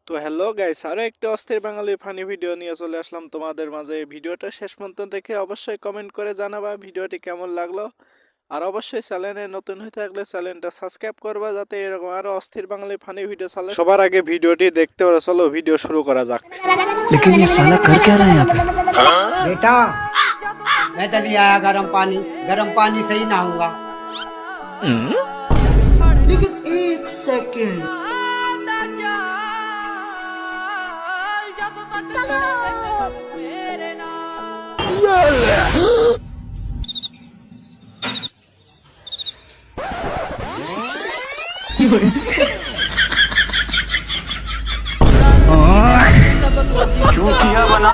তো hello guys, আরো একটা অস্থির বাঙালি ফানি ভিডিও নিয়ে চলে আসলাম তোমাদের মাঝে। ভিডিওটা শেষ পর্যন্ত দেখে অবশ্যই কমেন্ট করে জানাবা ভিডিওটি কেমন লাগলো। আর অবশ্যই চ্যানেলে নতুন হয়ে থাকলে চ্যানেলটা সাবস্ক্রাইব করবা, যাতে এরকম আরো অস্থির বাঙালি ফানি ভিডিও চলে। সবার আগে ভিডিওটি দেখতে পারো, চলো ভিডিও শুরু করা যাক। लेकिन ये साला कर क्या रहा है यहाँ पे? बेटा मैं चली आया गर्म पानी से ही नहाऊंगा। लेकिन एक सेकंड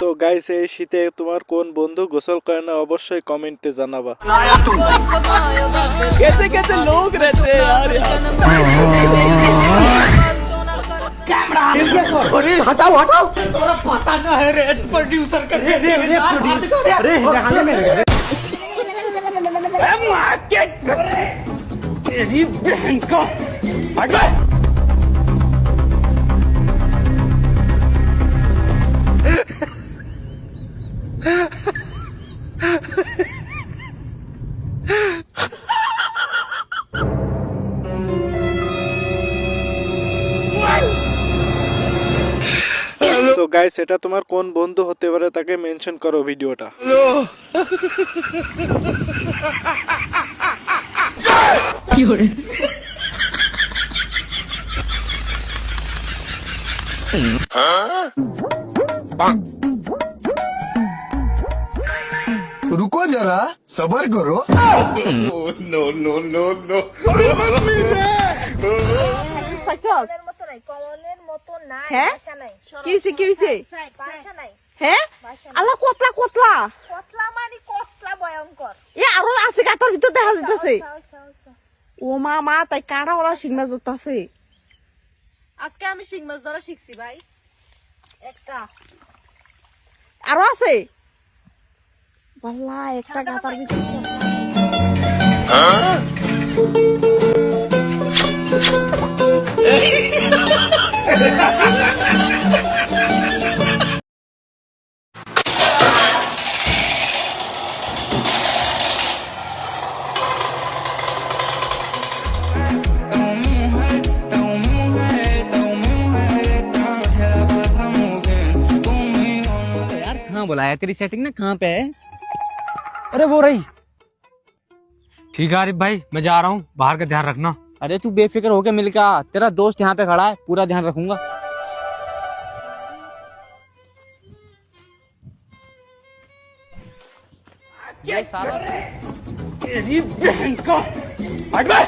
তো গাইস, এই শীতে তোমার কোন বন্ধু গোসল করে না অবশ্যই কমেন্টে জানাবা। कैसे कैसे लोग रहते हैं यार अरे हटाओ हटाओ, थोड़ा पता ना है रेड प्रोड्यूसर का तेरी बहन का তো গাইস, এটা তোমার কোন বন্ধু হতে পারে তাকে মেনশন করো ভিডিওটা। रुको जरा सबर करो। হ্যাঁ আল্লাহ কতলা কতলা কতলা মানে কতলা ভয়ঙ্কর এ আরো আছে গাতার ভিতর দেখা যাইতাছে ও মা তাই কাঁড়া ওলা শিং মাছ ধরতাছে আজকে আমি শিং মাছ ধরা শিখছি ভাই একটা আরো আছে বাল্লা একটা গাতার ভিতর कहाँ बुलाया? तेरी सेटिंग ना कहाँ पे है? अरे वो रही। ठीक है आरिफ भाई, मैं जा रहा हूँ, बाहर का ध्यान रखना। अरे तू बेफिक्र होके मिल के आ, तेरा दोस्त यहाँ पे खड़ा है, पूरा ध्यान रखूंगा। ये सारा तेरी बहन का हट बे।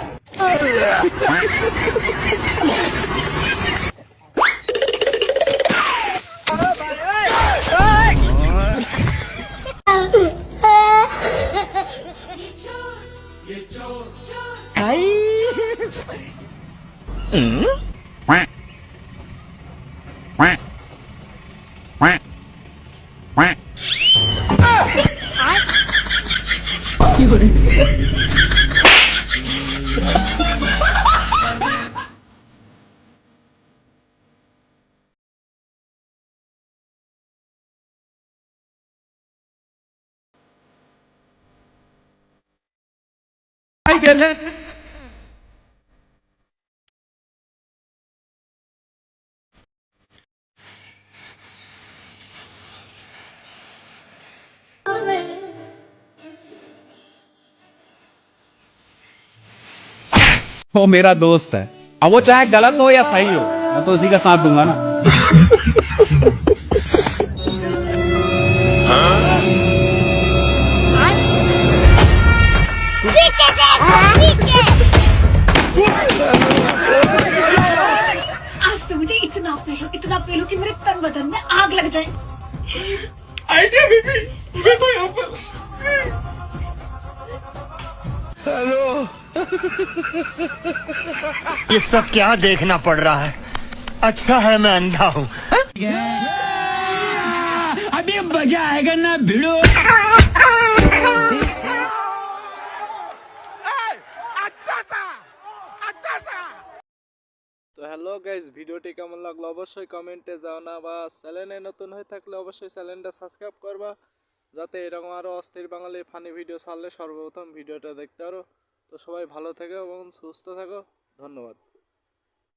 वो मेरा दोस्त है, अब वो चाहे गलत हो या सही हो, मैं तो उसी का साथ दूंगा ना। आज तो मुझे इतना पेलो कि मेरे तन बदन में आग लग जाए। आइडिया बेबी, मैं तो यहाँ पर। हेलो। ये सब क्या देखना पड़ रहा है? अच्छा है मैं अंधा हूँ। अभी मजा आएगा ना भिड़ो। হ্যালো গাইস, ভিডিওটি কেমন লাগলো অবশ্যই কমেন্টে জানাবা। চ্যানেলে নতুন হয়ে থাকলে অবশ্যই চ্যানেলটা সাবস্ক্রাইব করবা, যাতে এরকম আরও অস্থির বাঙালি ফানি ভিডিও ছাড়লে সর্বপ্রথম ভিডিওটা দেখতে পারো। তো সবাই ভালো থেকো এবং সুস্থ থাকো, ধন্যবাদ।